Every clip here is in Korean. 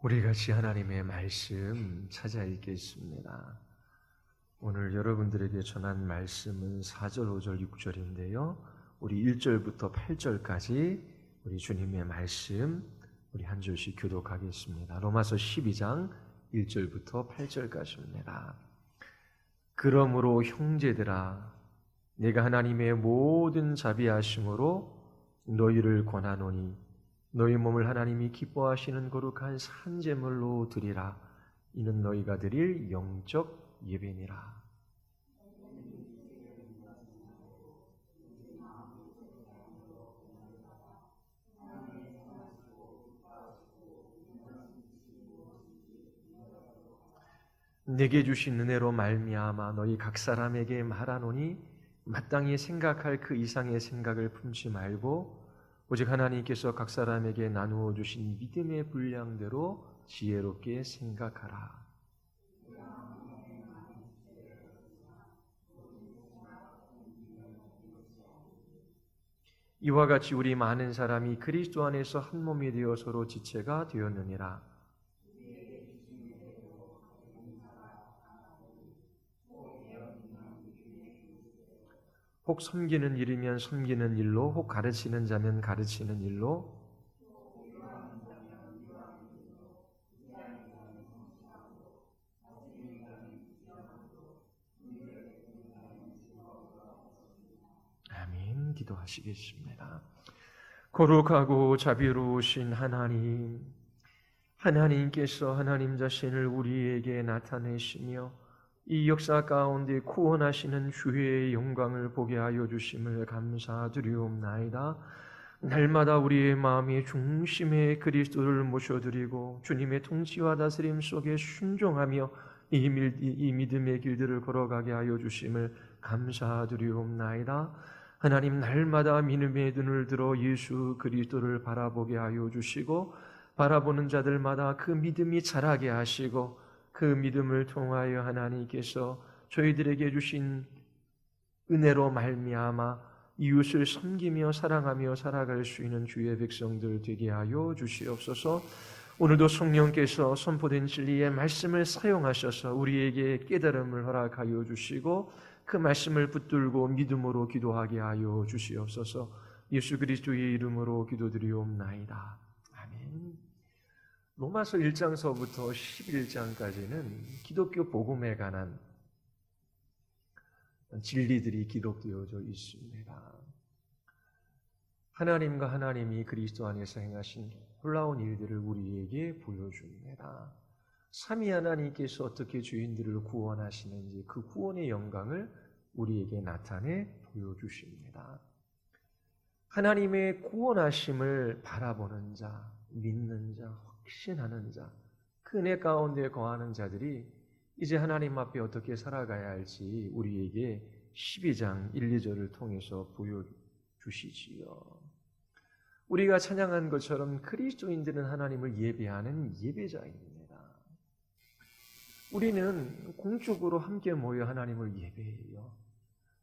우리 같이 하나님의 말씀 찾아 읽겠습니다. 오늘 여러분들에게 전한 말씀은 4절, 5절, 6절인데요. 우리 1절부터 8절까지 우리 주님의 말씀 우리 한 절씩 교독하겠습니다. 로마서 12장 1절부터 8절까지입니다. 그러므로 형제들아, 내가 하나님의 모든 자비하심으로 너희를 권하노니 너희 몸을 하나님이 기뻐하시는 거룩한 산제물로 드리라. 이는 너희가 드릴 영적 예배니라. 내게 주신 은혜로 말미암아 너희 각 사람에게 말하노니 마땅히 생각할 그 이상의 생각을 품지 말고 오직 하나님께서 각 사람에게 나누어 주신 믿음의 분량대로 지혜롭게 생각하라. 이와 같이 우리 많은 사람이 그리스도 안에서 한 몸이 되어 서로 지체가 되었느니라. 혹 섬기는 일이면 섬기는 일로, 혹 가르치는 자면 가르치는 일로, 아멘. 기도하시겠습니다. 거룩하고 자비로우신 하나님, 하나님께서 하나님 자신을 우리에게 나타내시며 이 역사 가운데 구원하시는 주의 영광을 보게 하여 주심을 감사드리옵나이다. 날마다 우리의 마음의 중심에 그리스도를 모셔드리고 주님의 통치와 다스림 속에 순종하며 이 믿음의 길들을 걸어가게 하여 주심을 감사드리옵나이다. 하나님, 날마다 믿음의 눈을 들어 예수 그리스도를 바라보게 하여 주시고 바라보는 자들마다 그 믿음이 자라게 하시고 그 믿음을 통하여 하나님께서 저희들에게 주신 은혜로 말미암아 이웃을 섬기며 사랑하며 살아갈 수 있는 주의 백성들 되게 하여 주시옵소서. 오늘도 성령께서 선포된 진리의 말씀을 사용하셔서 우리에게 깨달음을 허락하여 주시고 그 말씀을 붙들고 믿음으로 기도하게 하여 주시옵소서. 예수 그리스도의 이름으로 기도드리옵나이다. 아멘. 로마서 1장서부터 11장까지는 기독교 복음에 관한 진리들이 기록되어져 있습니다. 하나님과 하나님이 그리스도 안에서 행하신 놀라운 일들을 우리에게 보여줍니다. 삼위 하나님께서 어떻게 죄인들을 구원하시는지 그 구원의 영광을 우리에게 나타내 보여주십니다. 하나님의 구원하심을 바라보는 자, 믿는 자, 확신하는 자, 그 은혜 가운데 거하는 자들이 이제 하나님 앞에 어떻게 살아가야 할지 우리에게 12장 1, 2절을 통해서 보여주시지요. 우리가 찬양한 것처럼 그리스도인들은 하나님을 예배하는 예배자입니다. 우리는 공적으로 함께 모여 하나님을 예배해요.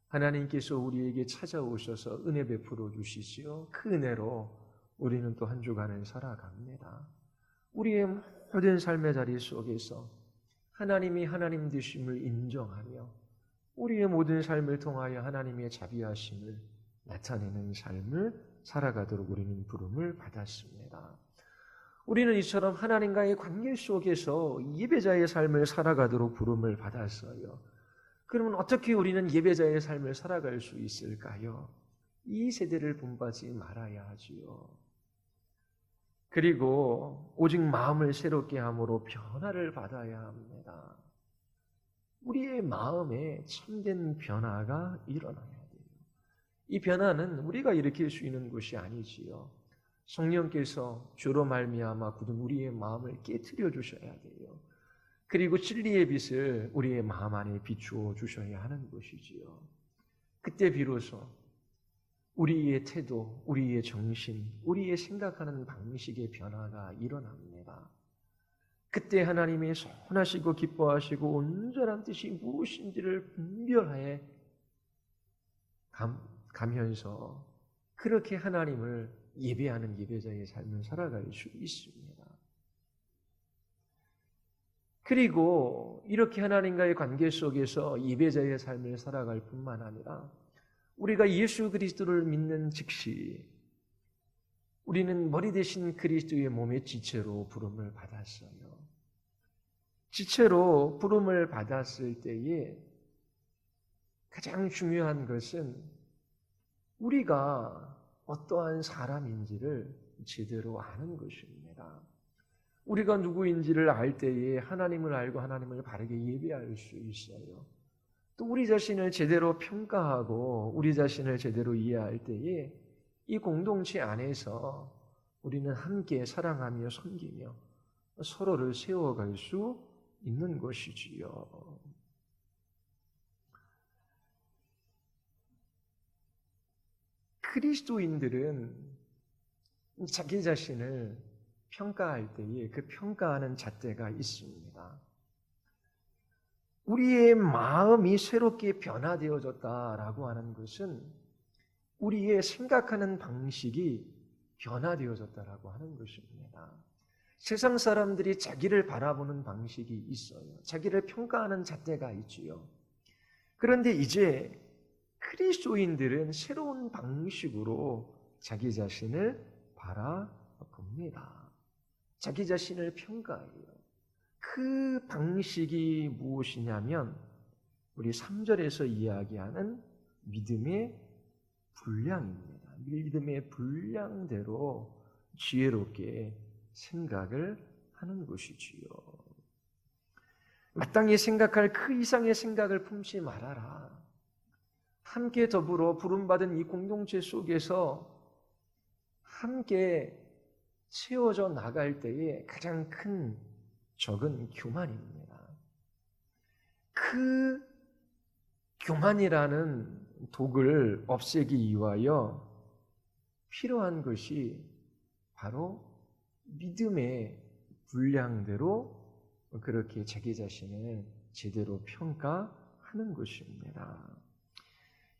하나님께서 우리에게 찾아오셔서 은혜 베풀어 주시지요. 그 은혜로 우리는 또 한 주간을 살아갑니다. 우리의 모든 삶의 자리 속에서 하나님이 하나님 되심을 인정하며 우리의 모든 삶을 통하여 하나님의 자비하심을 나타내는 삶을 살아가도록 우리는 부름을 받았습니다. 우리는 이처럼 하나님과의 관계 속에서 예배자의 삶을 살아가도록 부름을 받았어요. 그러면 어떻게 우리는 예배자의 삶을 살아갈 수 있을까요? 이 세대를 본받지 말아야 하지요. 그리고 오직 마음을 새롭게 함으로 변화를 받아야 합니다. 우리의 마음에 참된 변화가 일어나야 돼요. 이 변화는 우리가 일으킬 수 있는 것이 아니지요. 성령께서 주로 말미암아 굳은 우리의 마음을 깨트려 주셔야 돼요. 그리고 진리의 빛을 우리의 마음 안에 비추어 주셔야 하는 것이지요. 그때 비로소 우리의 태도, 우리의 정신, 우리의 생각하는 방식의 변화가 일어납니다. 그때 하나님의 선하시고 기뻐하시고 온전한 뜻이 무엇인지를 분별해 가면서 그렇게 하나님을 예배하는 예배자의 삶을 살아갈 수 있습니다. 그리고 이렇게 하나님과의 관계 속에서 예배자의 삶을 살아갈 뿐만 아니라 우리가 예수 그리스도를 믿는 즉시 우리는 머리 대신 그리스도의 몸의 지체로 부름을 받았어요. 지체로 부름을 받았을 때에 가장 중요한 것은 우리가 어떠한 사람인지를 제대로 아는 것입니다. 우리가 누구인지를 알 때에 하나님을 알고 하나님을 바르게 예배할 수 있어요. 또 우리 자신을 제대로 평가하고 우리 자신을 제대로 이해할 때에 이 공동체 안에서 우리는 함께 사랑하며 섬기며 서로를 세워갈 수 있는 것이지요. 그리스도인들은 자기 자신을 평가할 때에 그 평가하는 잣대가 있습니다. 우리의 마음이 새롭게 변화되어졌다라고 하는 것은 우리의 생각하는 방식이 변화되어졌다라고 하는 것입니다. 세상 사람들이 자기를 바라보는 방식이 있어요. 자기를 평가하는 잣대가 있지요. 그런데 이제 그리스도인들은 새로운 방식으로 자기 자신을 바라봅니다. 자기 자신을 평가해요. 그 방식이 무엇이냐면 우리 3절에서 이야기하는 믿음의 분량입니다. 믿음의 분량대로 지혜롭게 생각을 하는 것이지요. 마땅히 생각할 그 이상의 생각을 품지 말아라. 함께 더불어 부름받은 이 공동체 속에서 함께 세워져 나갈 때에 가장 큰 적은 교만입니다. 그 교만이라는 독을 없애기 위하여 필요한 것이 바로 믿음의 분량대로 그렇게 자기 자신을 제대로 평가하는 것입니다.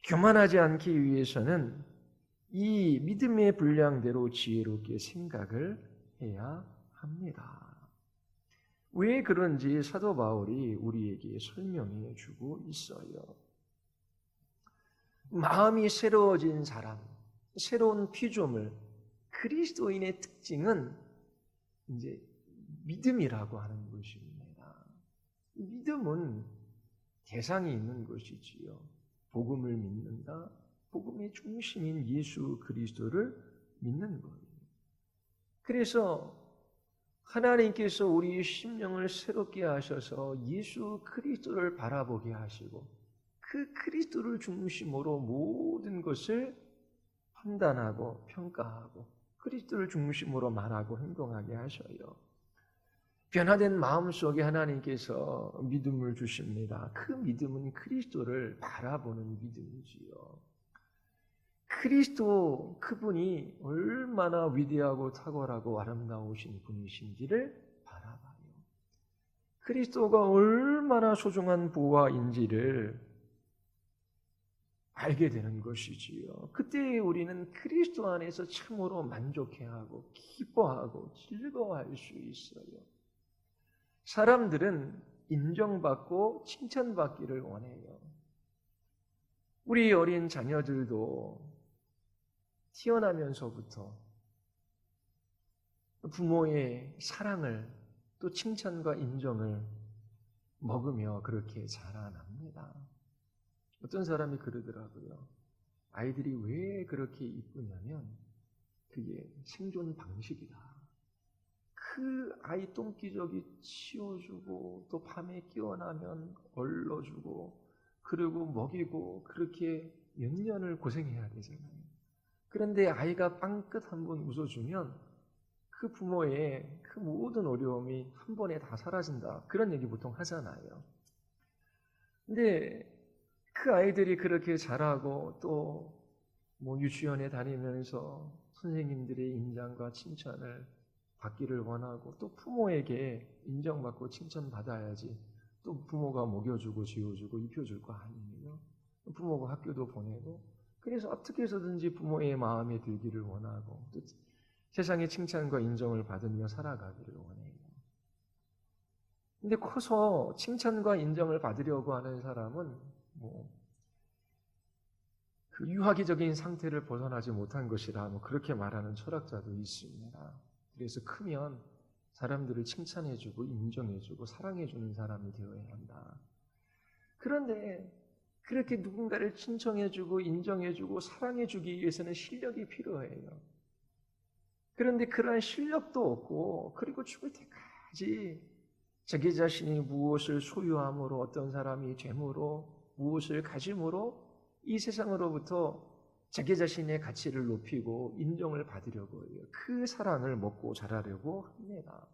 교만하지 않기 위해서는 이 믿음의 분량대로 지혜롭게 생각을 해야 합니다. 왜 그런지 사도 바울이 우리에게 설명해 주고 있어요. 마음이 새로워진 사람, 새로운 피조물, 그리스도인의 특징은 이제 믿음이라고 하는 것입니다. 믿음은 대상이 있는 것이지요. 복음을 믿는다. 복음의 중심인 예수 그리스도를 믿는 거예요. 그래서 하나님께서 우리의 심령을 새롭게 하셔서 예수 그리스도를 바라보게 하시고 그 그리스도를 중심으로 모든 것을 판단하고 평가하고 그리스도를 중심으로 말하고 행동하게 하셔요. 변화된 마음속에 하나님께서 믿음을 주십니다. 그 믿음은 그리스도를 바라보는 믿음이지요. 그리스도 그분이 얼마나 위대하고 탁월하고 아름다우신 분이신지를 바라봐요. 그리스도가 얼마나 소중한 보화인지를 알게 되는 것이지요. 그때 우리는 그리스도 안에서 참으로 만족해하고 기뻐하고 즐거워할 수 있어요. 사람들은 인정받고 칭찬받기를 원해요. 우리 어린 자녀들도 태어나면서부터 부모의 사랑을 또 칭찬과 인정을 먹으며 그렇게 자라납니다. 어떤 사람이 그러더라고요. 아이들이 왜 그렇게 이쁘냐면 그게 생존 방식이다. 그 아이 똥기저귀 치워주고 또 밤에 깨어나면 얼러주고 그리고 먹이고 그렇게 몇 년을 고생해야 되잖아요. 그런데 아이가 빵긋 한번 웃어주면 그 부모의 그 모든 어려움이 한 번에 다 사라진다. 그런 얘기 보통 하잖아요. 근데 그 아이들이 그렇게 자라고 또 뭐 유치원에 다니면서 선생님들의 인정과 칭찬을 받기를 원하고 또 부모에게 인정받고 칭찬받아야지 또 부모가 먹여주고 지어주고 입혀줄 거 아니에요. 부모가 학교도 보내고 그래서 어떻게 해서든지 부모의 마음에 들기를 원하고 또 세상의 칭찬과 인정을 받으며 살아가기를 원해요. 근데 커서 칭찬과 인정을 받으려고 하는 사람은 그 유아기적인 상태를 벗어나지 못한 것이라 그렇게 말하는 철학자도 있습니다. 그래서 크면 사람들을 칭찬해주고 인정해주고 사랑해주는 사람이 되어야 한다. 그런데 그렇게 누군가를 칭찬해주고 인정해주고 사랑해주기 위해서는 실력이 필요해요. 그런데 그러한 실력도 없고 그리고 죽을 때까지 자기 자신이 무엇을 소유함으로 어떤 사람이 됨으로 무엇을 가짐으로 이 세상으로부터 자기 자신의 가치를 높이고 인정을 받으려고 해요. 그 사랑을 먹고 자라려고 합니다.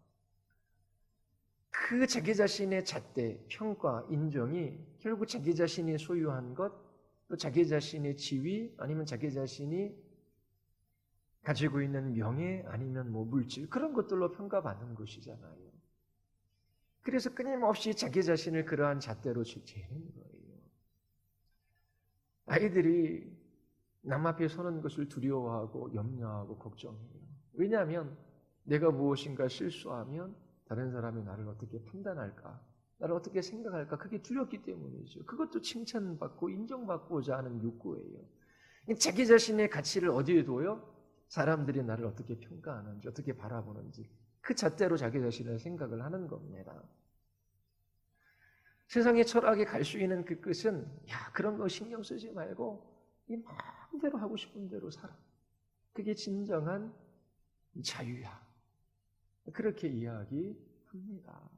그 자기 자신의 잣대, 평가, 인정이 결국 자기 자신이 소유한 것, 또 자기 자신의 지위, 아니면 자기 자신이 가지고 있는 명예, 아니면 물질, 그런 것들로 평가받는 것이잖아요. 그래서 끊임없이 자기 자신을 그러한 잣대로 재는 거예요. 아이들이 남 앞에 서는 것을 두려워하고 염려하고 걱정해요. 왜냐하면 내가 무엇인가 실수하면 다른 사람이 나를 어떻게 판단할까? 나를 어떻게 생각할까? 그게 두렵기 때문이죠. 그것도 칭찬받고 인정받고자 하는 욕구예요. 자기 자신의 가치를 어디에 둬요? 사람들이 나를 어떻게 평가하는지, 어떻게 바라보는지 그 잣대로 자기 자신을 생각을 하는 겁니다. 세상의 철학에 갈 수 있는 그 끝은 그런 거 신경 쓰지 말고 이 마음대로 하고 싶은 대로 살아. 그게 진정한 자유야. 그렇게 이야기합니다.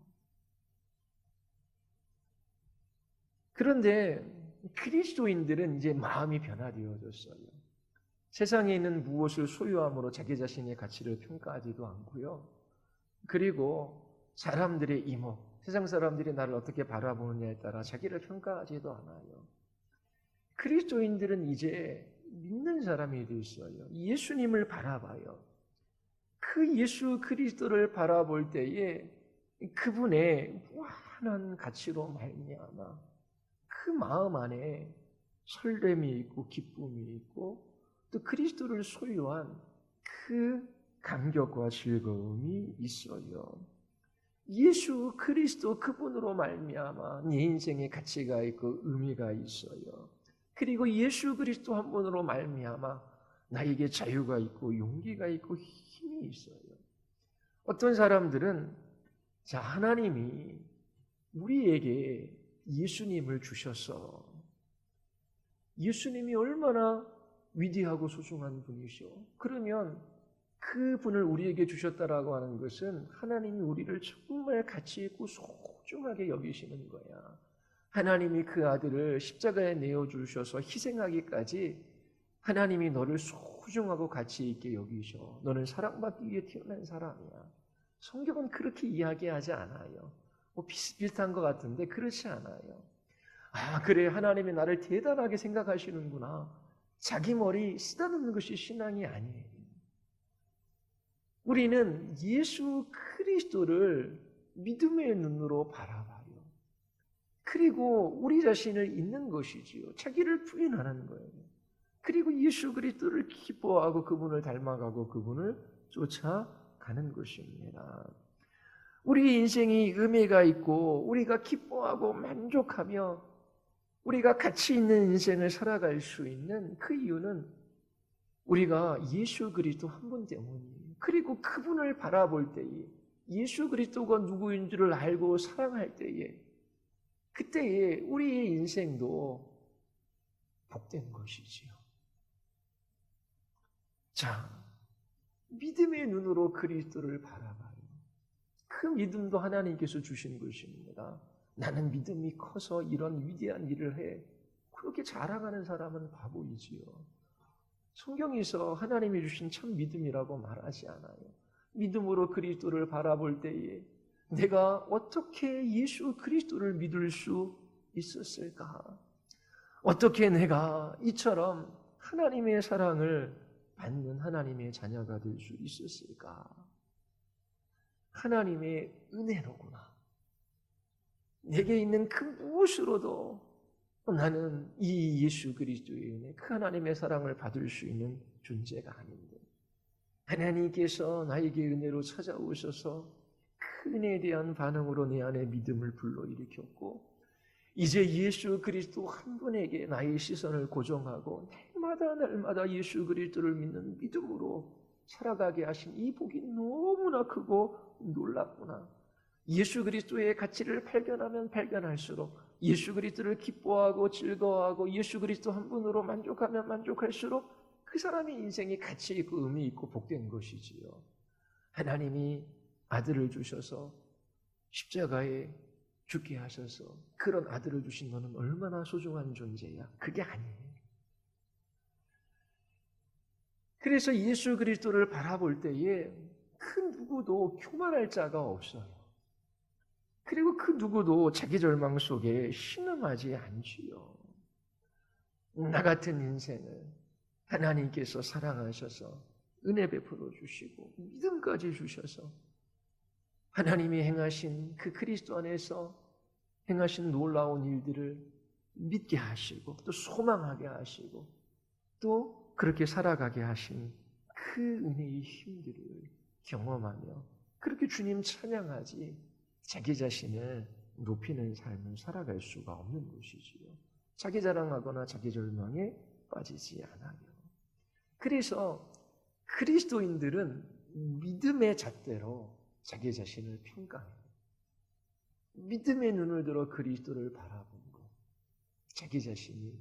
그런데 그리스도인들은 이제 마음이 변화되어졌어요. 세상에 있는 무엇을 소유함으로 자기 자신의 가치를 평가하지도 않고요. 그리고 사람들의 이목, 세상 사람들이 나를 어떻게 바라보느냐에 따라 자기를 평가하지도 않아요. 그리스도인들은 이제 믿는 사람이 되었어요. 예수님을 바라봐요. 그 예수 그리스도를 바라볼 때에 그분의 무한한 가치로 말미암아 그 마음 안에 설렘이 있고 기쁨이 있고 또 그리스도를 소유한 그 감격과 즐거움이 있어요. 예수 그리스도 그분으로 말미암아 네 인생에 가치가 있고 의미가 있어요. 그리고 예수 그리스도 한 분으로 말미암아 나에게 자유가 있고 용기가 있고 힘이 있어요. 어떤 사람들은 하나님이 우리에게 예수님을 주셔서 예수님이 얼마나 위대하고 소중한 분이시오. 그러면 그분을 우리에게 주셨다라고 하는 것은 하나님이 우리를 정말 가치 있고 소중하게 여기시는 거야. 하나님이 그 아들을 십자가에 내어주셔서 희생하기까지 하나님이 너를 소중하고 가치 있게 여기셔. 너는 사랑받기 위해 태어난 사람이야. 성경은 그렇게 이야기하지 않아요. 비슷비슷한 것 같은데 그렇지 않아요. 그래 하나님이 나를 대단하게 생각하시는구나. 자기 머리 쓰다듬는 것이 신앙이 아니에요. 우리는 예수 그리스도를 믿음의 눈으로 바라봐요. 그리고 우리 자신을 잊는 것이지요. 자기를 부인하는 거예요. 그리고 예수 그리스도를 기뻐하고 그분을 닮아가고 그분을 쫓아가는 것입니다. 우리 인생이 의미가 있고 우리가 기뻐하고 만족하며 우리가 가치 있는 인생을 살아갈 수 있는 그 이유는 우리가 예수 그리스도 한 분 때문이에요. 그리고 그분을 바라볼 때에 예수 그리스도가 누구인 줄을 알고 사랑할 때에 그때에 우리의 인생도 복된 것이지요. 믿음의 눈으로 그리스도를 바라봐요. 그 믿음도 하나님께서 주신 것입니다. 나는 믿음이 커서 이런 위대한 일을 해. 그렇게 자랑하는 사람은 바보이지요. 성경에서 하나님이 주신 참 믿음이라고 말하지 않아요. 믿음으로 그리스도를 바라볼 때에 내가 어떻게 예수 그리스도를 믿을 수 있었을까? 어떻게 내가 이처럼 하나님의 사랑을 받는 하나님의 자녀가 될 수 있었을까? 하나님의 은혜로구나. 내게 있는 그 무엇으로도 나는 이 예수 그리스도의 은혜, 그 하나님의 사랑을 받을 수 있는 존재가 아닌데 하나님께서 나에게 은혜로 찾아오셔서 그 은혜에 대한 반응으로 내 안에 믿음을 불러일으켰고 이제 예수 그리스도 한 분에게 나의 시선을 고정하고 날마다 예수 그리스도를 믿는 믿음으로 살아가게 하신 이 복이 너무나 크고 놀랍구나. 예수 그리스도의 가치를 발견하면 발견할수록 예수 그리스도를 기뻐하고 즐거워하고 예수 그리스도 한 분으로 만족하면 만족할수록 그 사람의 인생이 가치 있고 의미 있고 복된 것이지요. 하나님이 아들을 주셔서 십자가에 죽게 하셔서 그런 아들을 주신 너는 얼마나 소중한 존재야. 그게 아니에요. 그래서 예수 그리스도를 바라볼 때에 그 누구도 교만할 자가 없어요. 그리고 그 누구도 자기 절망 속에 신음하지 않지요. 나 같은 인생을 하나님께서 사랑하셔서 은혜 베풀어 주시고 믿음까지 주셔서 하나님이 행하신 그 그리스도 안에서 행하신 놀라운 일들을 믿게 하시고 또 소망하게 하시고 또 그렇게 살아가게 하신 그 은혜의 힘들을 경험하며 그렇게 주님 찬양하지 자기 자신을 높이는 삶을 살아갈 수가 없는 것이지요. 자기 자랑하거나 자기 절망에 빠지지 않아요. 그래서 그리스도인들은 믿음의 잣대로 자기 자신을 평가해요. 믿음의 눈을 들어 그리스도를 바라보고 자기 자신이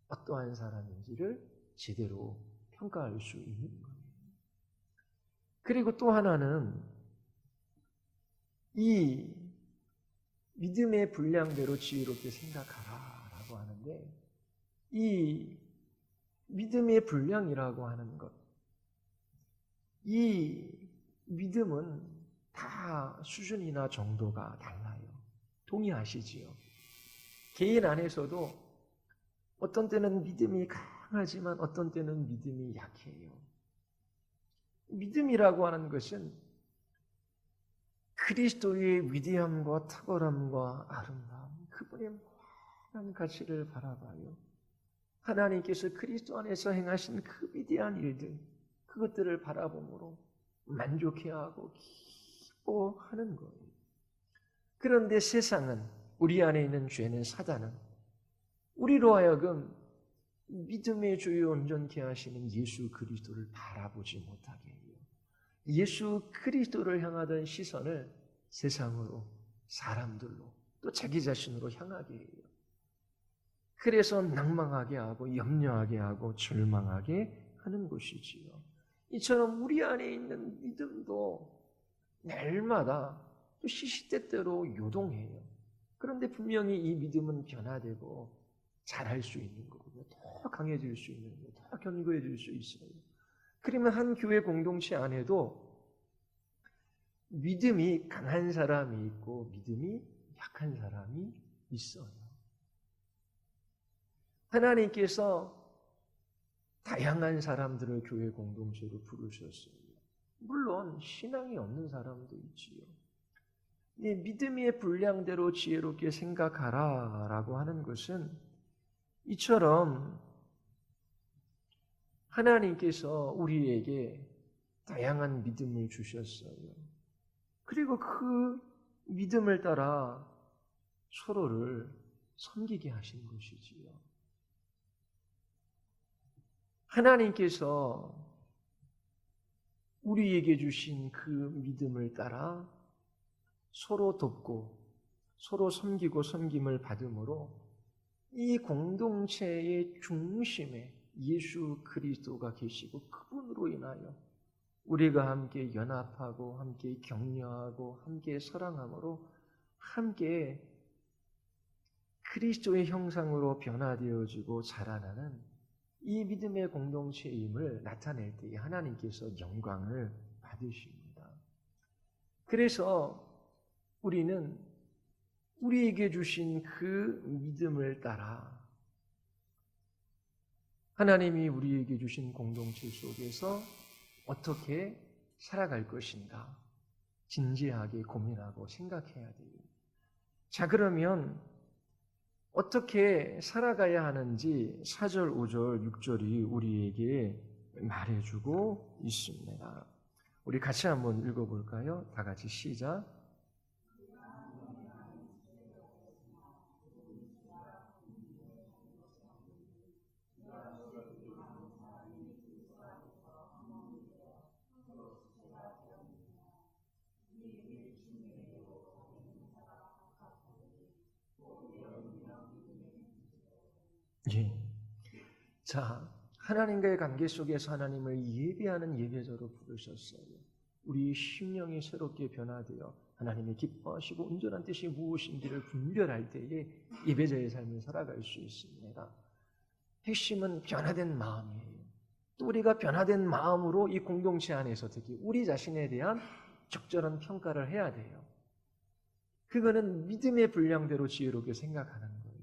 어떠한 사람인지를 제대로 평가할 수 있는 거예요. 그리고 또 하나는 이 믿음의 분량대로 지혜롭게 생각하라라고 하는데 이 믿음의 분량이라고 하는 것, 이 믿음은 다 수준이나 정도가 달라요. 동의하시지요? 개인 안에서도 어떤 때는 믿음이 강하지만 어떤 때는 믿음이 약해요. 믿음이라고 하는 것은 그리스도의 위대함과 탁월함과 아름다움, 그분의 무한한 가치를 바라봐요. 하나님께서 그리스도 안에서 행하신 그 위대한 일들, 그것들을 바라봄으로 만족해하고 기뻐하는 거예요. 그런데 세상은, 우리 안에 있는 죄는 사단은 우리로 하여금 믿음의 주요 온전케 하시는 예수 그리스도를 바라보지 못하게 해요. 예수 그리스도를 향하던 시선을 세상으로, 사람들로, 또 자기 자신으로 향하게 해요. 그래서 낭망하게 하고 염려하게 하고 절망하게 하는 것이지요. 이처럼 우리 안에 있는 믿음도 날마다 또 시시때때로 요동해요. 그런데 분명히 이 믿음은 변화되고 잘할 수 있는 거고요. 더 강해질 수 있는 거예요. 더 견고해질 수 있어요. 그러면 한 교회 공동체 안에도 믿음이 강한 사람이 있고 믿음이 약한 사람이 있어요. 하나님께서 다양한 사람들을 교회 공동체로 부르셨어요. 물론 신앙이 없는 사람도 있지요. 믿음의 분량대로 지혜롭게 생각하라라고 하는 것은 이처럼 하나님께서 우리에게 다양한 믿음을 주셨어요. 그리고 그 믿음을 따라 서로를 섬기게 하신 것이지요. 하나님께서 우리에게 주신 그 믿음을 따라 서로 돕고 서로 섬기고 섬김을 받음으로 이 공동체의 중심에 예수 그리스도가 계시고 그분으로 인하여 우리가 함께 연합하고 함께 격려하고 함께 사랑함으로 함께 그리스도의 형상으로 변화되어지고 자라나는 이 믿음의 공동체임을 나타낼 때에 하나님께서 영광을 받으십니다. 그래서 우리는 우리에게 주신 그 믿음을 따라 하나님이 우리에게 주신 공동체 속에서 어떻게 살아갈 것인가 진지하게 고민하고 생각해야 돼요. 자, 그러면 어떻게 살아가야 하는지 4절, 5절, 6절이 우리에게 말해주고 있습니다. 우리 같이 한번 읽어볼까요? 다 같이 시작. 예. 자, 하나님과의 관계 속에서 하나님을 예배하는 예배자로 부르셨어요. 우리 심령이 새롭게 변화되어 하나님의 기뻐하시고 온전한 뜻이 무엇인지를 분별할 때에 예배자의 삶을 살아갈 수 있습니다. 핵심은 변화된 마음이에요. 또 우리가 변화된 마음으로 이 공동체 안에서 특히 우리 자신에 대한 적절한 평가를 해야 돼요. 그거는 믿음의 분량대로 지혜롭게 생각하는 거예요.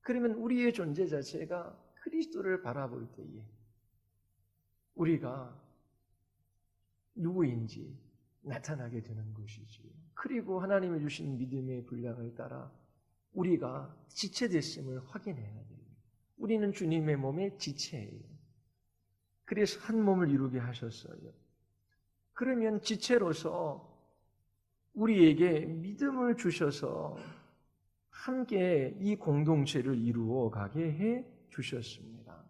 그러면 우리의 존재 자체가 그리스도를 바라볼 때에 우리가 누구인지 나타나게 되는 것이지요. 그리고 하나님이 주신 믿음의 분량을 따라 우리가 지체됐음을 확인해야 돼요. 우리는 주님의 몸의 지체예요. 그래서 한 몸을 이루게 하셨어요. 그러면 지체로서 우리에게 믿음을 주셔서 함께 이 공동체를 이루어 가게 해 주셨습니다.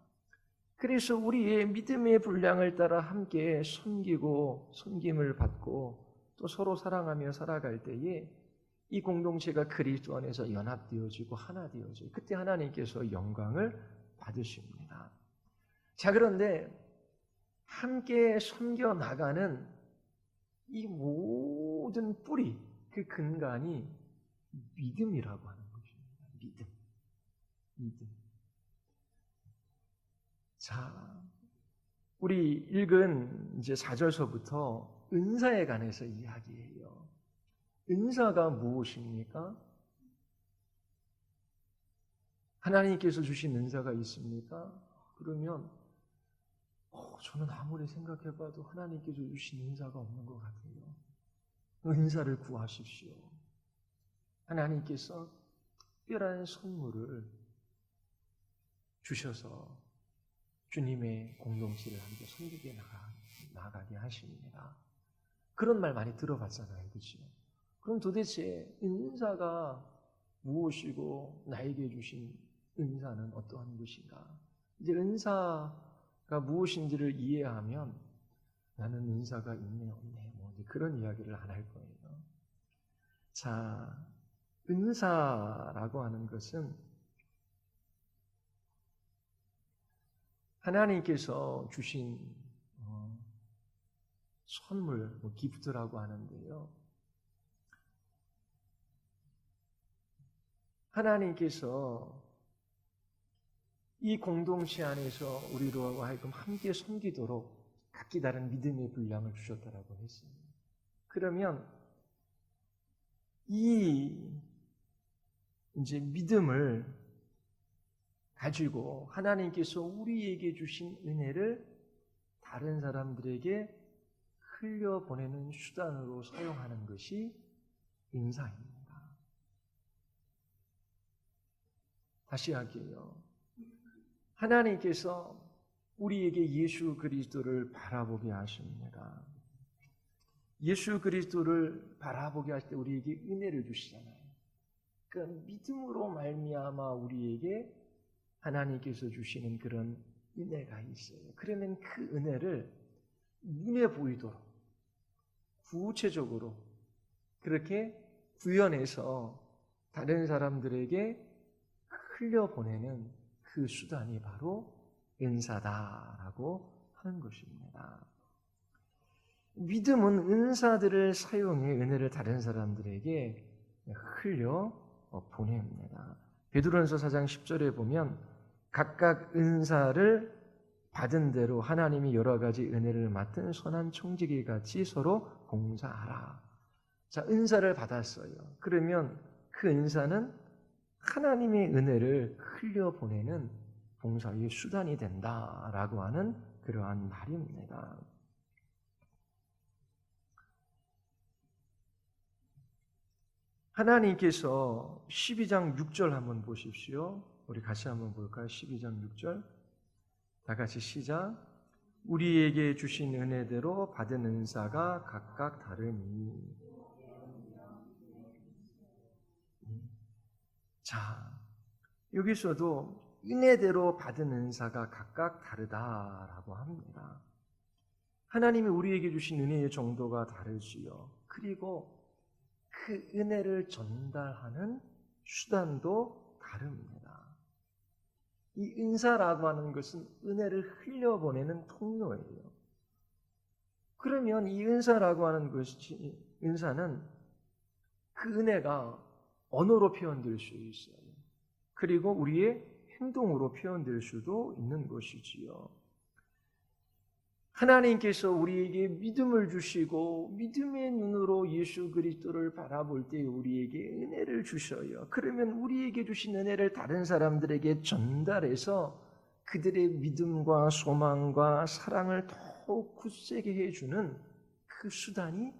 그래서 우리의 믿음의 분량을 따라 함께 섬기고 섬김을 받고 또 서로 사랑하며 살아갈 때에 이 공동체가 그리스도 안에서 연합되어지고 하나 되어져요. 그때 하나님께서 영광을 받으십니다. 자, 그런데 함께 섬겨 나가는 이 모든 뿌리, 그 근간이 믿음이라고 하는 것입니다. 믿음. 자, 우리 읽은 이제 4절서부터 은사에 관해서 이야기해요. 은사가 무엇입니까? 하나님께서 주신 은사가 있습니까? 그러면 저는 아무리 생각해봐도 하나님께서 주신 은사가 없는 것 같아요. 은사를 구하십시오. 하나님께서 특별한 선물을 주셔서 주님의 공동체를 함께 섬기게 나가게 하십니다. 그런 말 많이 들어봤잖아요. 그렇죠? 그럼 도대체 은사가 무엇이고 나에게 주신 은사는 어떠한 것인가? 이제 은사가 무엇인지를 이해하면 나는 은사가 있네 없네 뭐 그런 이야기를 안 할 거예요. 자, 은사라고 하는 것은 하나님께서 주신 선물, 기프트라고 하는데요. 하나님께서 이 공동체 안에서 우리로 하여금 함께 섬기도록 각기 다른 믿음의 분량을 주셨다라고 했어요. 그러면 이 이제 믿음을 가지고 하나님께서 우리에게 주신 은혜를 다른 사람들에게 흘려보내는 수단으로 사용하는 것이 은사입니다. 다시 할게요. 하나님께서 우리에게 예수 그리스도를 바라보게 하십니다. 예수 그리스도를 바라보게 하실 때 우리에게 은혜를 주시잖아요. 그러니까 믿음으로 말미암아 우리에게 하나님께서 주시는 그런 은혜가 있어요. 그러면 그 은혜를 눈에 보이도록 구체적으로 그렇게 구현해서 다른 사람들에게 흘려보내는 그 수단이 바로 은사다라고 하는 것입니다. 믿음은 은사들을 사용해 은혜를 다른 사람들에게 흘려보냅니다. 베드로전서 4장 10절에 보면 각각 은사를 받은 대로 하나님이 여러 가지 은혜를 맡은 선한 청지기 같이 서로 봉사하라. 자, 은사를 받았어요. 그러면 그 은사는 하나님의 은혜를 흘려보내는 봉사의 수단이 된다라고 하는 그러한 말입니다. 하나님께서 12장 6절 한번 보십시오. 우리 같이 한번 볼까요? 12장 6절. 다 같이 시작. 우리에게 주신 은혜대로 받은 은사가 각각 다르니. 자, 여기서도 은혜대로 받은 은사가 각각 다르다라고 합니다. 하나님이 우리에게 주신 은혜의 정도가 다르지요. 그리고 그 은혜를 전달하는 수단도 다릅니다. 이 은사라고 하는 것은 은혜를 흘려보내는 통로예요. 그러면 이 은사라고 하는 것이, 은사는 그 은혜가 언어로 표현될 수 있어요. 그리고 우리의 행동으로 표현될 수도 있는 것이지요. 하나님께서 우리에게 믿음을 주시고 믿음의 눈으로 예수 그리스도를 바라볼 때 우리에게 은혜를 주셔요. 그러면 우리에게 주신 은혜를 다른 사람들에게 전달해서 그들의 믿음과 소망과 사랑을 더욱 굳세게 해주는 그 수단이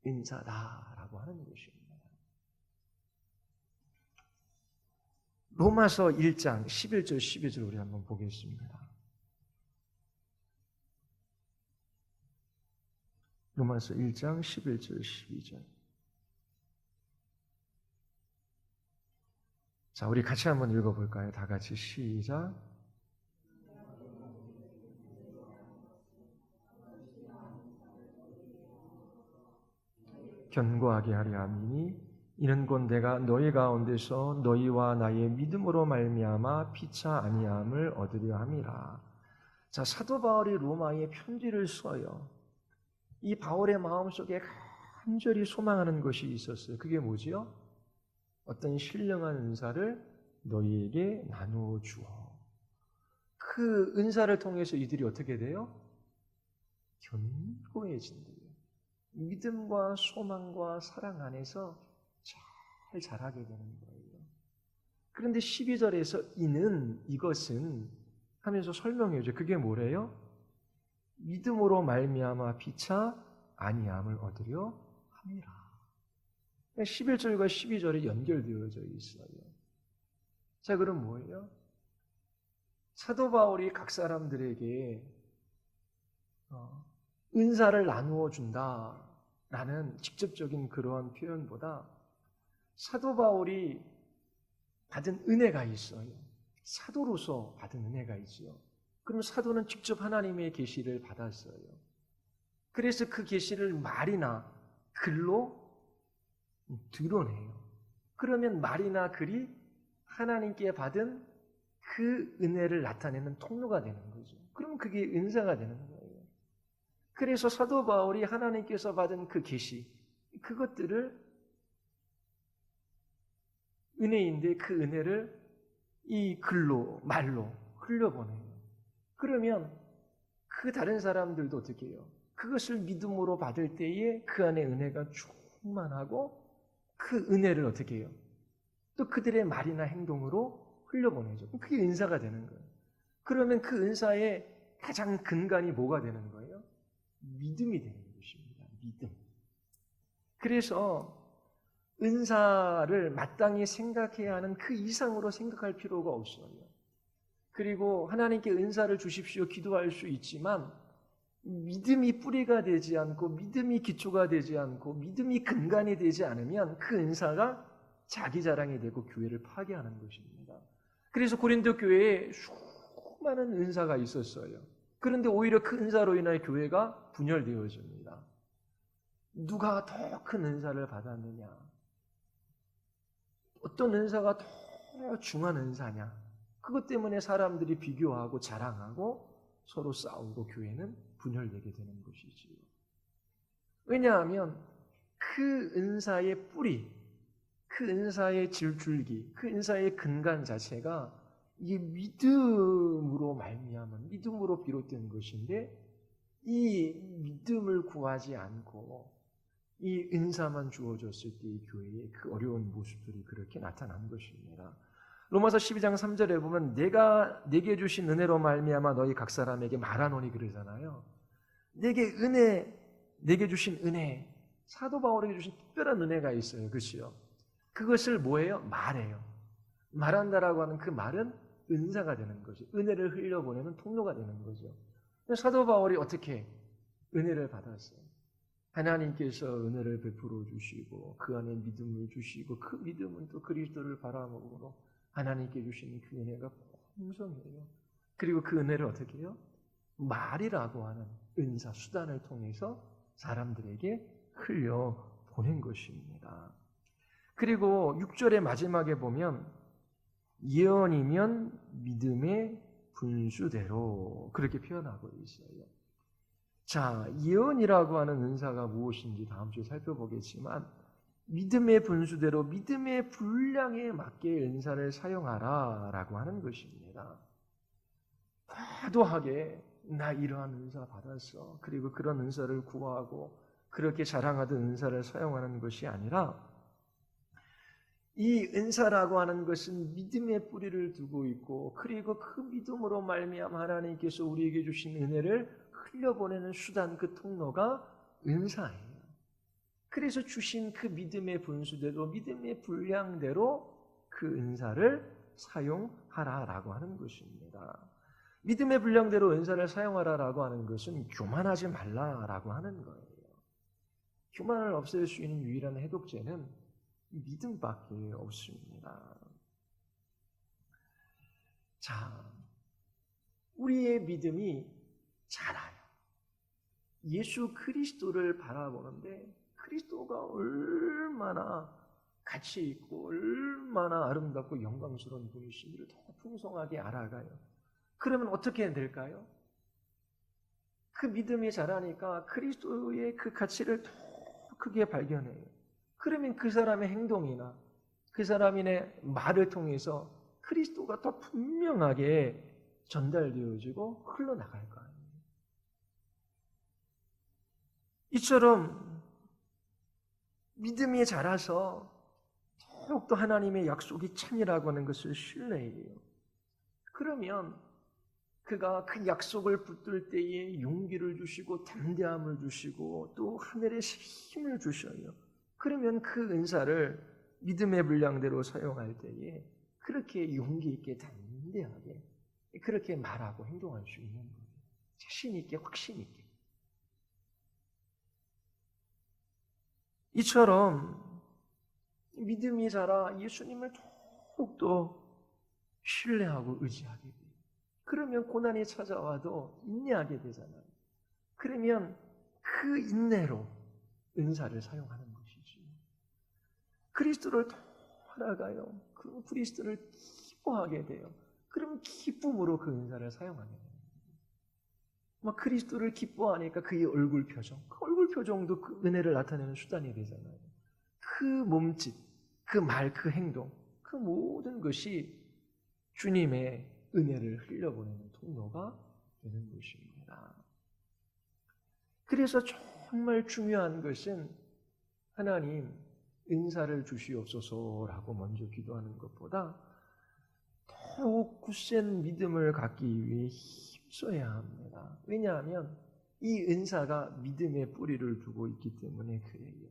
은사다라고 하는 것입니다. 로마서 1장 11절 12절 우리 한번 보겠습니다. 로마서 1장 11절 12절. 자, 우리 같이 한번 읽어볼까요? 다 같이 시작. 견고하게 하려 함이니 이는 곧 내가 너희 가운데서 너희와 나의 믿음으로 말미암아 피차 아니함을 얻으려 함이라. 자, 사도 바울이 로마에 편지를 써요. 이 바울의 마음속에 간절히 소망하는 것이 있었어요. 그게 뭐지요? 어떤 신령한 은사를 너희에게 나누어 주어. 그 은사를 통해서 이들이 어떻게 돼요? 견고해진대요. 믿음과 소망과 사랑 안에서 잘 자라게 되는 거예요. 그런데 12절에서 이것은 하면서 설명해줘. 그게 뭐래요? 믿음으로 말미암아 피차 아니함을 얻으려 함이라. 11절과 12절이 연결되어져 있어요. 자, 그럼 뭐예요? 사도 바울이 각 사람들에게 은사를 나누어 준다라는 직접적인 그러한 표현보다 사도 바울이 받은 은혜가 있어요. 사도로서 받은 은혜가 있어요. 그럼 사도는 직접 하나님의 계시를 받았어요. 그래서 그 계시를 말이나 글로 드러내요. 그러면 말이나 글이 하나님께 받은 그 은혜를 나타내는 통로가 되는 거죠. 그럼 그게 은사가 되는 거예요. 그래서 사도 바울이 하나님께서 받은 그 계시, 그것들을 은혜인데 그 은혜를 이 글로, 말로 흘려보내요. 그러면 그 다른 사람들도 어떻게 해요? 그것을 믿음으로 받을 때에 그 안에 은혜가 충만하고 그 은혜를 어떻게 해요? 또 그들의 말이나 행동으로 흘려보내죠. 그게 은사가 되는 거예요. 그러면 그 은사의 가장 근간이 뭐가 되는 거예요? 믿음이 되는 것입니다. 믿음. 그래서 은사를 마땅히 생각해야 하는 그 이상으로 생각할 필요가 없어요. 그리고 하나님께 은사를 주십시오 기도할 수 있지만 믿음이 뿌리가 되지 않고 믿음이 기초가 되지 않고 믿음이 근간이 되지 않으면 그 은사가 자기 자랑이 되고 교회를 파괴하는 것입니다. 그래서 고린도 교회에 수많은 은사가 있었어요. 그런데 오히려 그 은사로 인하여 교회가 분열되어집니다. 누가 더 큰 은사를 받았느냐? 어떤 은사가 더 중한 은사냐? 그것 때문에 사람들이 비교하고 자랑하고 서로 싸우고 교회는 분열되게 되는 것이지요. 왜냐하면 그 은사의 뿌리, 그 은사의 줄기, 그 은사의 근간 자체가 이게 믿음으로 말미암은 믿음으로 비롯된 것인데 이 믿음을 구하지 않고 이 은사만 주어졌을 때 이 교회의 그 어려운 모습들이 그렇게 나타난 것입니다. 로마서 12장 3절에 보면 내가 내게 주신 은혜로 말미암아 너희 각 사람에게 말하노니 그러잖아요. 내게 주신 은혜, 사도 바울에게 주신 특별한 은혜가 있어요. 그렇죠? 그것을 뭐예요? 말해요. 말한다라고 하는 그 말은 은사가 되는 거죠. 은혜를 흘려보내는 통로가 되는 거죠. 사도 바울이 어떻게 은혜를 받았어요? 하나님께서 은혜를 베풀어 주시고 그 안에 믿음을 주시고 그 믿음은 또 그리스도를 바라보고 하나님께 주시는 그 은혜가 풍성해요. 그리고 그 은혜를 어떻게 해요? 말이라고 하는 은사, 수단을 통해서 사람들에게 흘려보낸 것입니다. 그리고 6절의 마지막에 보면 예언이면 믿음의 분수대로 그렇게 표현하고 있어요. 자, 예언이라고 하는 은사가 무엇인지 다음 주에 살펴보겠지만 믿음의 분수대로 믿음의 분량에 맞게 은사를 사용하라라고 하는 것입니다. 과도하게 나 이러한 은사 받았어. 그리고 그런 은사를 구하고 그렇게 자랑하던 은사를 사용하는 것이 아니라 이 은사라고 하는 것은 믿음의 뿌리를 두고 있고 그리고 그 믿음으로 말미암아 하나님께서 우리에게 주신 은혜를 흘려보내는 수단, 그 통로가 은사예요. 그래서 주신 그 믿음의 분수대로 믿음의 분량대로 그 은사를 사용하라라고 하는 것입니다. 믿음의 분량대로 은사를 사용하라라고 하는 것은 교만하지 말라라고 하는 거예요. 교만을 없앨 수 있는 유일한 해독제는 믿음밖에 없습니다. 자, 우리의 믿음이 자라요. 예수 그리스도를 바라보는데 그리스도가 얼마나 가치 있고 얼마나 아름답고 영광스러운 분이신지를 더 풍성하게 알아가요. 그러면 어떻게 될까요? 그 믿음이 자라니까 그리스도의 그 가치를 더 크게 발견해요. 그러면 그 사람의 행동이나 그 사람의 말을 통해서 그리스도가 더 분명하게 전달되어지고 흘러나갈 거예요. 이처럼 믿음이 자라서 더욱더 하나님의 약속이 참이라고 하는 것을 신뢰해요. 그러면 그가 그 약속을 붙들 때에 용기를 주시고 담대함을 주시고 또 하늘의 힘을 주셔요. 그러면 그 은사를 믿음의 분량대로 사용할 때에 그렇게 용기 있게 담대하게 그렇게 말하고 행동할 수 있는 거예요. 자신 있게 확신 있게. 이처럼 믿음이 자라 예수님을 더욱더 신뢰하고 의지하게 돼요. 그러면 고난이 찾아와도 인내하게 되잖아요. 그러면 그 인내로 은사를 사용하는 것이지. 그리스도를 더 알아가요. 그 그리스도를 기뻐하게 돼요. 그러면 기쁨으로 그 은사를 사용하게 돼요. 막 그리스도를 기뻐하니까 그의 얼굴 표정, 그 얼굴 표정도 그 은혜를 나타내는 수단이 되잖아요. 그 몸짓, 그 말, 그 행동, 그 모든 것이 주님의 은혜를 흘려보내는 통로가 되는 것입니다. 그래서 정말 중요한 것은 하나님 은사를 주시옵소서라고 먼저 기도하는 것보다 더욱 굳센 믿음을 갖기 위해 힘써야 합니다. 왜냐하면 이 은사가 믿음의 뿌리를 두고 있기 때문에 그래요.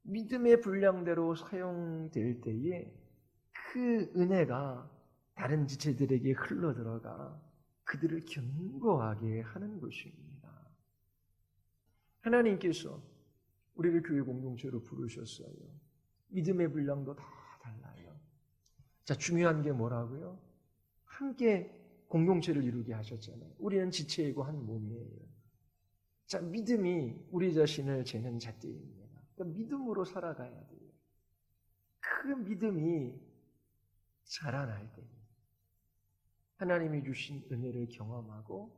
믿음의 분량대로 사용될 때에 그 은혜가 다른 지체들에게 흘러들어가 그들을 견고하게 하는 것입니다. 하나님께서 우리를 교회 공동체로 부르셨어요. 믿음의 분량도 다 달라요. 자, 중요한 게 뭐라고요? 함께 공동체를 이루게 하셨잖아요. 우리는 지체이고 한 몸이에요. 자, 믿음이 우리 자신을 재는 잣대입니다. 그러니까 믿음으로 살아가야 돼요. 그 믿음이 자라날 때 하나님이 주신 은혜를 경험하고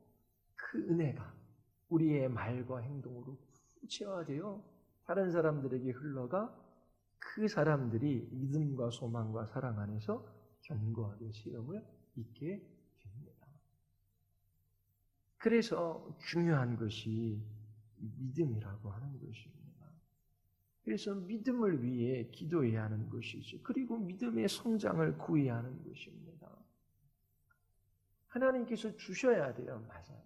그 은혜가 우리의 말과 행동으로 구체화되어 다른 사람들에게 흘러가 그 사람들이 믿음과 소망과 사랑 안에서 견고하게 시험을 잊게 됩니다. 그래서 중요한 것이 믿음이라고 하는 것입니다. 그래서 믿음을 위해 기도해야 하는 것이죠. 그리고 믿음의 성장을 구해야 하는 것입니다. 하나님께서 주셔야 돼요. 맞아요.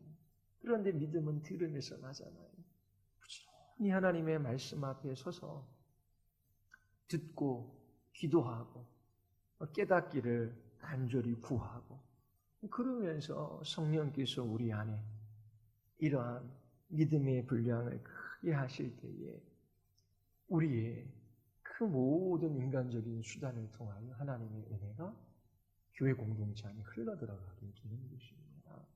그런데 믿음은 들음에서 나잖아요. 부지런히 하나님의 말씀 앞에 서서 듣고 기도하고 깨닫기를 간절히 구하고 그러면서 성령께서 우리 안에 이러한 믿음의 분량을 크게 하실 때에 우리의 그 모든 인간적인 수단을 통하여 하나님의 은혜가 교회 공동체 안에 흘러들어가게 되는 것입니다.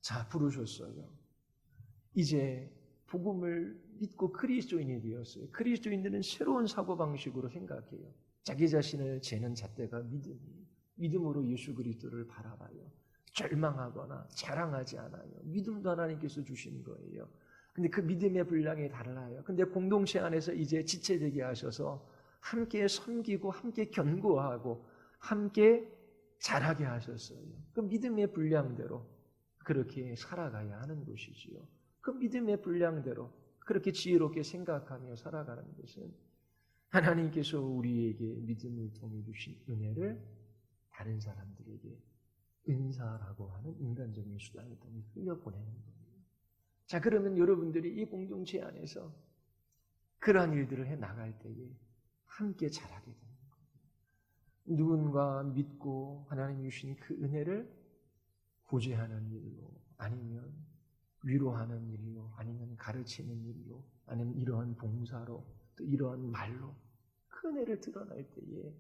자, 부르셨어요. 이제 복음을 믿고 그리스도인이 되었어요. 그리스도인들은 새로운 사고방식으로 생각해요. 자기 자신을 재는 잣대가 믿음이에요. 믿음으로 예수 그리스도를 바라봐요. 절망하거나 자랑하지 않아요. 믿음도 하나님께서 주신 거예요. 근데 그 믿음의 분량이 달라요. 근데 공동체 안에서 이제 지체되게 하셔서 함께 섬기고 함께 견고하고 함께 자라게 하셨어요. 그 믿음의 분량대로 그렇게 살아가야 하는 것이지요. 그 믿음의 분량대로 그렇게 지혜롭게 생각하며 살아가는 것은 하나님께서 우리에게 믿음을 통해 주신 은혜를 다른 사람들에게 은사라고 하는 인간적인 수단을 통해 흘려보내는 겁니다. 자, 그러면 여러분들이 이 공동체 안에서 그러한 일들을 해 나갈 때에 함께 자라게 되는 거예요. 누군가 믿고 하나님 주신 그 은혜를 구제하는 일로, 아니면 위로하는 일로, 아니면 가르치는 일로, 아니면 이러한 봉사로, 또 이러한 말로 그 은혜를 드러날 때에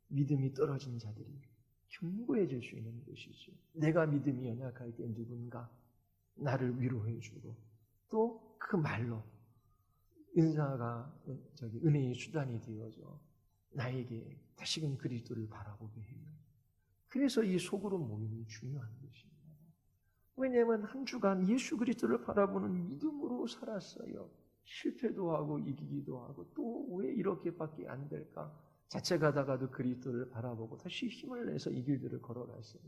믿음이 떨어진 자들이 견고해질 수 있는 것이죠. 내가 믿음이 연약할 때 누군가 나를 위로해주고 또 그 말로 은사가 은혜의 수단이 되어져 나에게 다시금 그리스도를 바라보게 해요. 그래서 이 소그룹 모임이 중요한 것입니다. 왜냐하면 한 주간 예수 그리스도를 바라보는 믿음으로 살았어요. 실패도 하고 이기기도 하고 또 왜 이렇게밖에 안 될까? 자책하다가도 그리스도를 바라보고 다시 힘을 내서 이 길들을 걸어갔어요.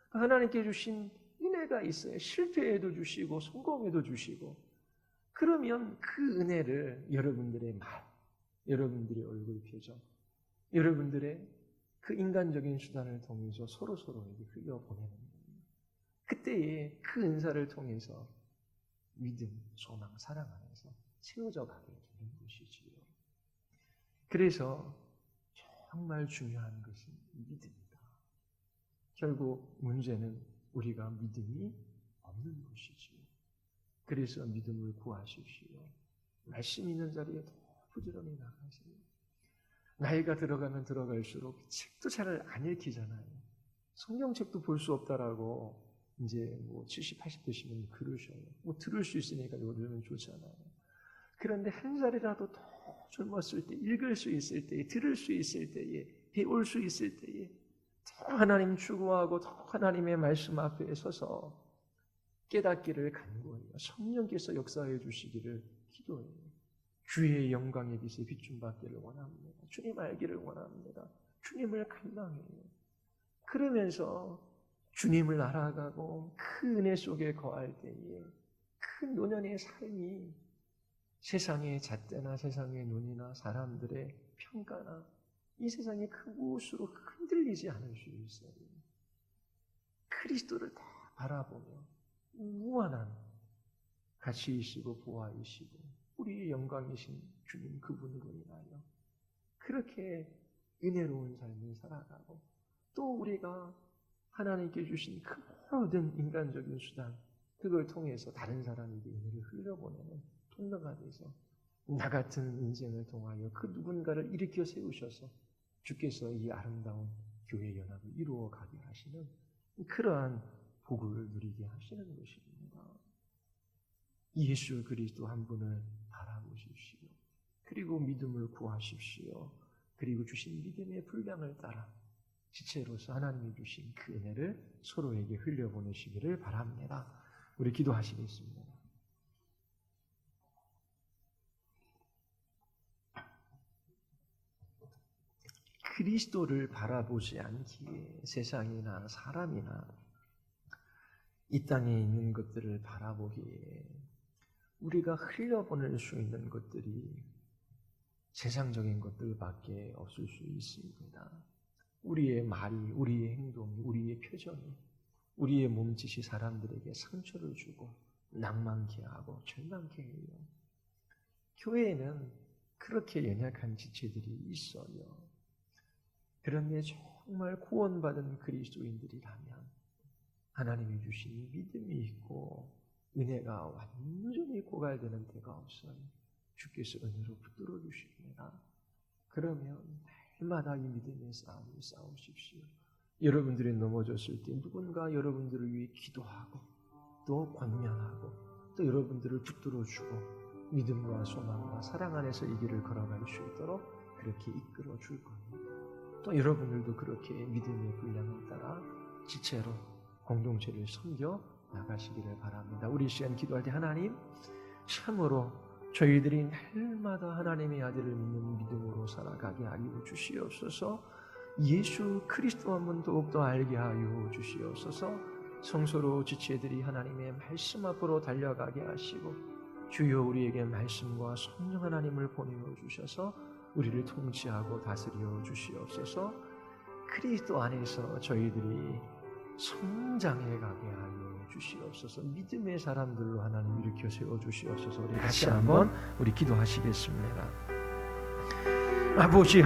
하나님께 주신 은혜가 있어요. 실패에도 주시고 성공에도 주시고. 그러면 그 은혜를 여러분들의 말, 여러분들의 얼굴 표정, 여러분들의 그 인간적인 수단을 통해서 서로에게 흘려보내는 거예요. 그때에 그 은사를 통해서 믿음, 소망, 사랑 안에서 채워져 가게 되는 것이지요. 그래서 정말 중요한 것은 믿음이다. 결국 문제는 우리가 믿음이 없는 것이지요. 그래서 믿음을 구하십시오. 말씀 있는 자리에 더 부지런히 나가세요. 나이가 들어가면 들어갈수록 책도 잘 안 읽히잖아요. 성경책도 볼 수 없다라고 이제 70, 80 되시면 그러셔요. 들을 수 있으니까 요즘은 좋잖아요. 그런데 한 살이라도 더 젊었을 때, 읽을 수 있을 때에, 들을 수 있을 때에, 배울 수 있을 때에 더 하나님 추구하고 더 하나님의 말씀 앞에 서서 깨닫기를 간구해요. 성령께서 역사해 주시기를 기도해요. 주의 영광의 빛에 비춤 받기를 원합니다. 주님 알기를 원합니다. 주님을 갈망해요. 그러면서 주님을 알아가고 그 은혜 속에 거할 때에 그 노년의 삶이 세상의 잣대나 세상의 눈이나 사람들의 평가나 이 세상의 그 무엇으로 흔들리지 않을 수 있어요. 그리스도를 다 바라보며 무한한 가치이시고 보아이시고 우리의 영광이신 주님 그분으로 인하여 그렇게 은혜로운 삶을 살아가고 또 우리가 하나님께 주신 그 모든 인간적인 수단 그걸 통해서 다른 사람에게 은혜를 흘려보내는 통로가 돼서 나 같은 인생을 통하여 그 누군가를 일으켜 세우셔서 주께서 이 아름다운 교회 연합을 이루어 가게 하시는 그러한 복을 누리게 하시는 것입니다. 예수 그리스도 한 분을 바라보십시오. 그리고 믿음을 구하십시오. 그리고 주신 믿음의 분량을 따라 지체로서 하나님이 주신 그 은혜를 서로에게 흘려보내시기를 바랍니다. 우리 기도하시겠습니다. 그리스도를 바라보지 않기에 세상이나 사람이나 이 땅에 있는 것들을 바라보기에 우리가 흘려보낼 수 있는 것들이 세상적인 것들밖에 없을 수 있습니다. 우리의 말이, 우리의 행동이, 우리의 표정이, 우리의 몸짓이 사람들에게 상처를 주고 낭만케 하고 절망케 해요. 교회에는 그렇게 연약한 지체들이 있어요. 그런데 정말 구원받은 그리스도인들이라면 하나님이 주신 믿음이 있고 은혜가 완전히 고갈되는 데가 없어요. 주께서 은혜로 붙들어 주십니다. 그러면 날마다 이 믿음의 싸움을 싸우십시오. 여러분들이 넘어졌을 때 누군가 여러분들을 위해 기도하고 또 권면하고 또 여러분들을 붙들어 주고 믿음과 소망과 사랑 안에서 이 길을 걸어갈 수 있도록 그렇게 이끌어 줄 겁니다. 또 여러분들도 그렇게 믿음의 분량에 따라 지체로 공동체를 섬겨 나가시기를 바랍니다. 우리 시간 기도할 때 하나님 참으로 저희들이 날마다 하나님의 아들을 믿는 믿음으로 살아가게 하여 주시옵소서. 예수 그리스도 한 번 더욱더 알게 하여 주시옵소서. 성소로 지체들이 하나님의 말씀 앞으로 달려가게 하시고 주여 우리에게 말씀과 성령 하나님을 보내어 주셔서 우리를 통치하고 다스려 주시옵소서. 그리스도 안에서 저희들이 성장해 가게 하여 주시옵소서. 믿음의 사람들로 하나님 일으켜 세워 주시옵소서. 우리 같이 한번 우리 기도하시겠습니다. 아버지